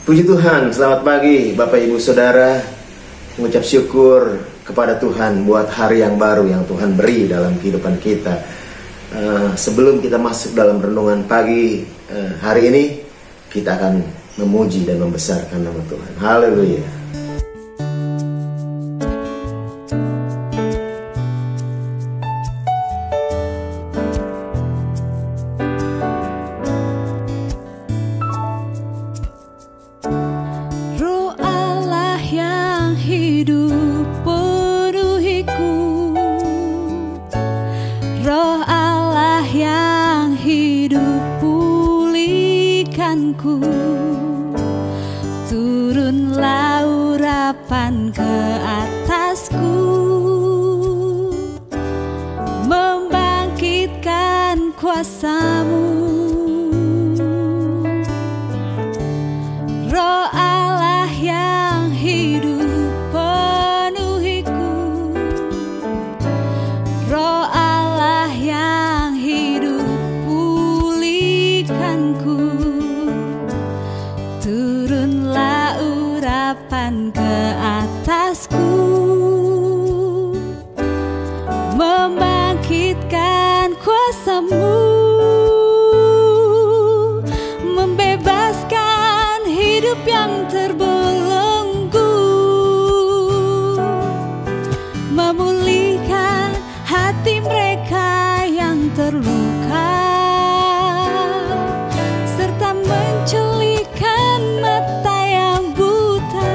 Puji Tuhan, selamat pagi Bapak Ibu Saudara. Mengucap syukur kepada Tuhan buat hari yang baru yang Tuhan beri dalam kehidupan kita. Sebelum kita masuk dalam renungan pagi hari ini, kita akan memuji dan membesarkan nama Tuhan. Haleluya. Roh Allah yang hidup pulihkanku, turunlah urapan ke atasku, membangkitkan kuasa-Mu. Roh Allah yang hidup penuhiku, Roh Allah yang hidup pulihkanku, turunlah urapan ke atasku, membangkitkan kuasa-Mu, membebaskan hidup yang terbelenggu, memulihkan hati mereka yang terluka, serta menculikkan mata yang buta.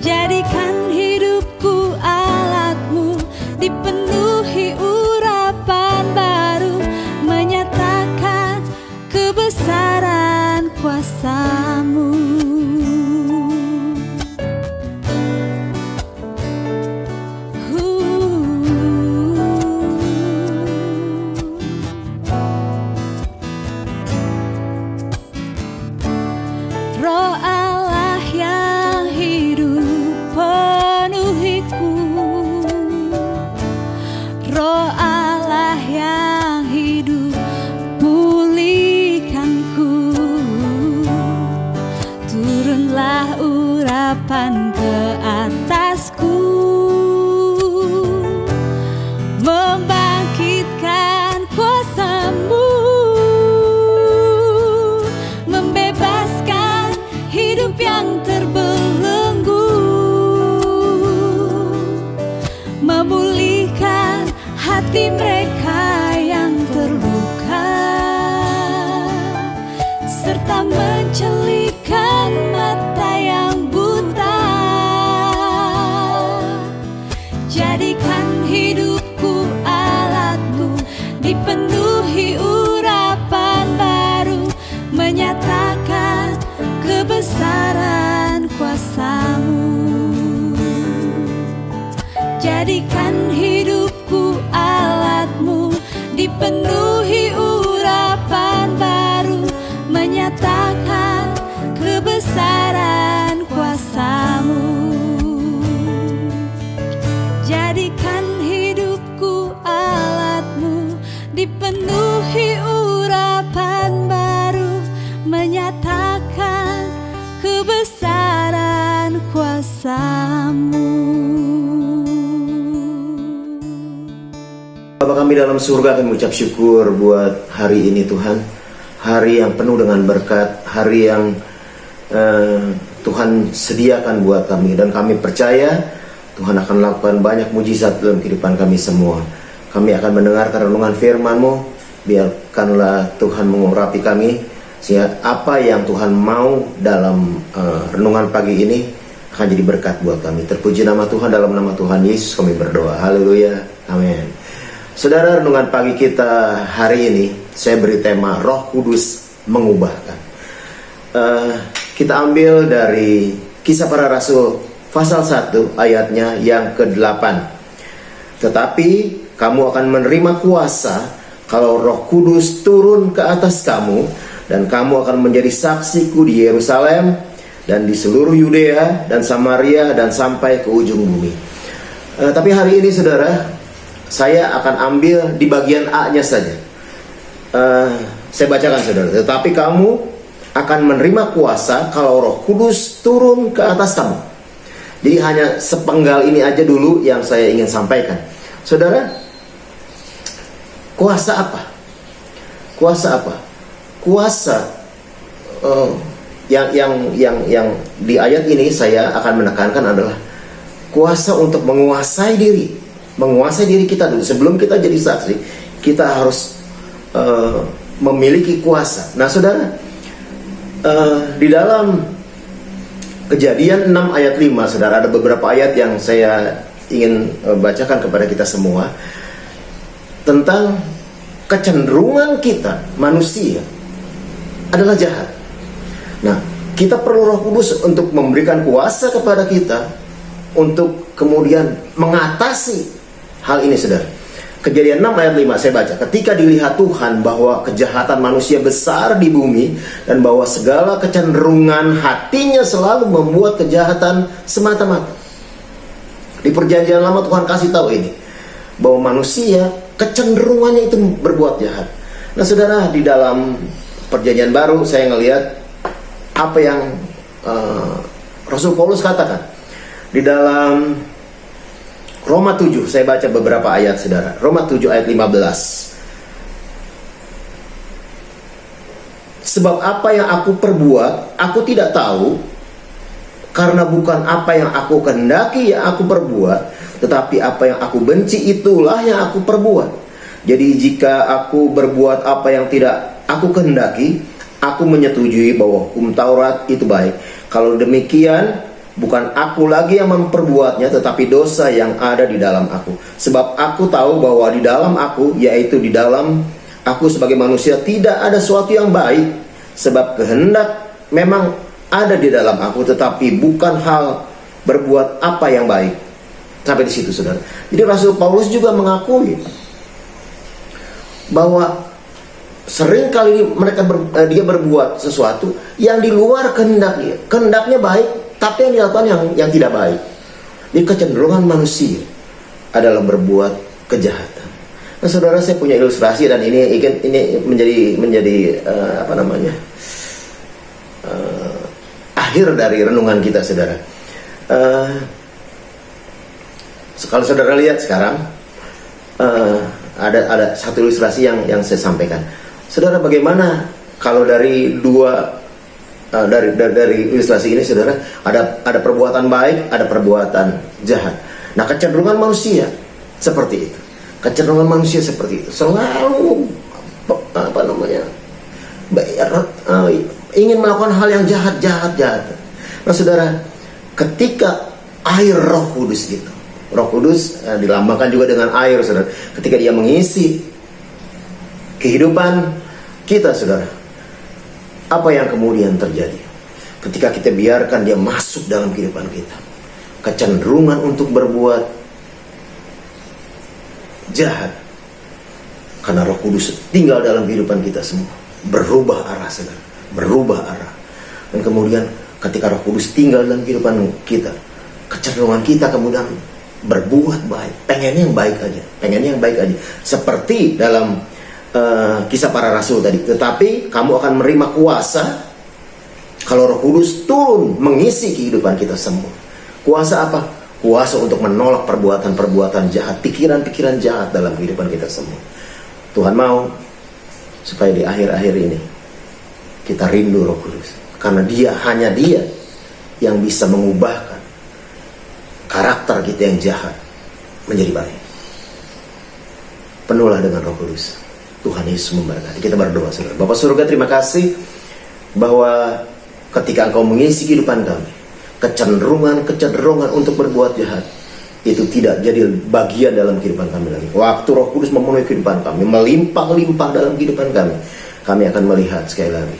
Jadikan hidupku alat-Mu, dipenuhi urapan baru, menyatakan kebesaran kuasa-Mu. Roh Allah yang hidup penuhiku, Roh Allah yang hidup pulihkanku, turunlah urapan ke atasku, membangkitkan kuasa-Mu, membebaskan hidup yang terbelenggu, memulihkan hati mereka yang terluka, serta menculikkan mata yang buta. Jadikan hidupku alat-Mu, dipenuhi urapan baru, menyatakan kebesaran kuasa-Mu. Jadikan hidupku alat-Mu, dipenuhi urapan baru, menyatakan kebesaran kuasa-Mu. Jadikan hidupku alat-Mu, dipenuhi urapan baru, menyatakan kebesaran kuasa-Mu. Bapa kami dalam surga, kami mengucap syukur buat hari ini Tuhan. Hari yang penuh dengan berkat, hari yang Tuhan sediakan buat kami. Dan kami percaya Tuhan akan lakukan banyak mujizat dalam kehidupan kami semua. Kami akan mendengarkan renungan firman-Mu. Biarkanlah Tuhan mengurapi kami, sehingga apa yang Tuhan mau dalam renungan pagi ini akan jadi berkat buat kami. Terpuji nama Tuhan, dalam nama Tuhan Yesus kami berdoa. Haleluya, amin. Saudara, renungan pagi kita hari ini saya beri tema Roh Kudus mengubahkan. Kita ambil dari Kisah Para Rasul pasal 1 ayatnya yang ke-8. Tetapi kamu akan menerima kuasa kalau Roh Kudus turun ke atas kamu, dan kamu akan menjadi saksiku di Yerusalem dan di seluruh Yudea dan Samaria dan sampai ke ujung bumi. Tapi hari ini saudara, saya akan ambil di bagian A-nya saja. Saya bacakan saudara. Tetapi kamu akan menerima kuasa kalau Roh Kudus turun ke atas kamu. Jadi hanya sepenggal ini aja dulu yang saya ingin sampaikan. Saudara, kuasa apa? Kuasa apa? Kuasa yang di ayat ini saya akan menekankan adalah kuasa untuk menguasai diri kita dulu. Sebelum kita jadi saksi, kita harus memiliki kuasa. Nah, saudara, di dalam Kejadian 6 ayat 5, saudara, ada beberapa ayat yang saya ingin bacakan kepada kita semua tentang kecenderungan kita manusia adalah jahat. Nah, kita perlu Roh Kudus untuk memberikan kuasa kepada kita untuk kemudian mengatasi hal ini, saudara. Kejadian 6 ayat 5 saya baca. Ketika dilihat Tuhan bahwa kejahatan manusia besar di bumi dan bahwa segala kecenderungan hatinya selalu membuat kejahatan semata-mata. Di perjanjian lama Tuhan kasih tahu ini, bahwa manusia kecenderungannya itu berbuat jahat. Nah, saudara, di dalam perjanjian baru saya ngelihat apa yang Rasul Paulus katakan. Di dalam Roma 7, saya baca beberapa ayat, saudara. Roma 7 ayat 15. Sebab apa yang aku perbuat, aku tidak tahu, karena bukan apa yang aku kehendaki yang aku perbuat, tetapi apa yang aku benci itulah yang aku perbuat. Jadi jika aku berbuat apa yang tidak aku kehendaki, aku menyetujui bahwa hukum Taurat itu baik. Kalau demikian, bukan aku lagi yang memperbuatnya, tetapi dosa yang ada di dalam aku. Sebab aku tahu bahwa di dalam aku, yaitu di dalam aku sebagai manusia, tidak ada sesuatu yang baik. Sebab kehendak memang ada di dalam aku, tetapi bukan hal berbuat apa yang baik. Sampai di situ, saudara. Jadi Rasul Paulus juga mengakui bahwa sering kali dia berbuat sesuatu yang di luar kehendaknya. Kehendaknya baik, tapi yang dilakukan yang tidak baik. Ini kecenderungan manusia adalah berbuat kejahatan. Nah, saudara, saya punya ilustrasi dan ini menjadi akhir dari renungan kita, saudara. Kalau saudara lihat sekarang, ada satu ilustrasi yang saya sampaikan. Saudara, bagaimana kalau dari ilustrasi ini, saudara, ada perbuatan baik, ada perbuatan jahat. Nah, kecenderungan manusia seperti itu. Kecenderungan manusia seperti itu selalu ingin melakukan hal yang jahat. Nah, saudara, ketika air Roh Kudus itu, Roh Kudus dilambangkan juga dengan air, saudara. Ketika dia mengisi kehidupan kita, saudara, apa yang kemudian terjadi? Ketika kita biarkan dia masuk dalam kehidupan kita, kecenderungan untuk berbuat jahat, karena Roh Kudus tinggal dalam kehidupan kita semua, berubah arah, saudara, berubah arah. Dan kemudian ketika Roh Kudus tinggal dalam kehidupan kita, kecenderungan kita kemudian berbuat baik, pengennya yang baik aja, seperti dalam Kisah Para Rasul tadi. Tetapi kamu akan menerima kuasa kalau Roh Kudus turun mengisi kehidupan kita semua. Kuasa apa? Kuasa untuk menolak perbuatan-perbuatan jahat, pikiran-pikiran jahat dalam kehidupan kita semua. Tuhan mau supaya di akhir-akhir ini kita rindu Roh Kudus, karena hanya dia yang bisa mengubahkan karakter kita yang jahat menjadi baik. Penuhlah dengan Roh Kudus. Tuhan Yesus memberkati. Kita berdoa, saudara. Bapa surga, terima kasih bahwa ketika Engkau mengisi kehidupan kami, kecenderungan untuk berbuat jahat itu tidak jadi bagian dalam kehidupan kami lagi. Waktu Roh Kudus memenuhi kehidupan kami, melimpah-limpah dalam kehidupan kami akan melihat sekali lagi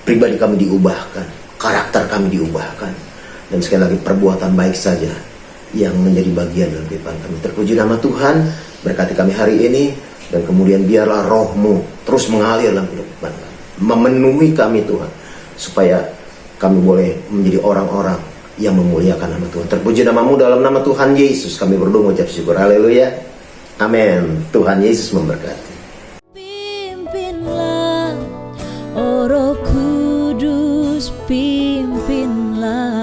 pribadi kami diubahkan, karakter kami diubahkan, dan sekali lagi perbuatan baik saja yang menjadi bagian dalam kehidupan kami. Terpuji nama Tuhan, berkati kami hari ini. Dan kemudian biarlah Roh-Mu terus mengalir dalam kehidupan kami, memenuhi kami, Tuhan, supaya kami boleh menjadi orang-orang yang memuliakan nama Tuhan. Terpuji nama-Mu, dalam nama Tuhan Yesus kami berdoa mengucap syukur. Haleluya. Amin. Tuhan Yesus memberkati. Pimpinlah, oh Roh pimpinlah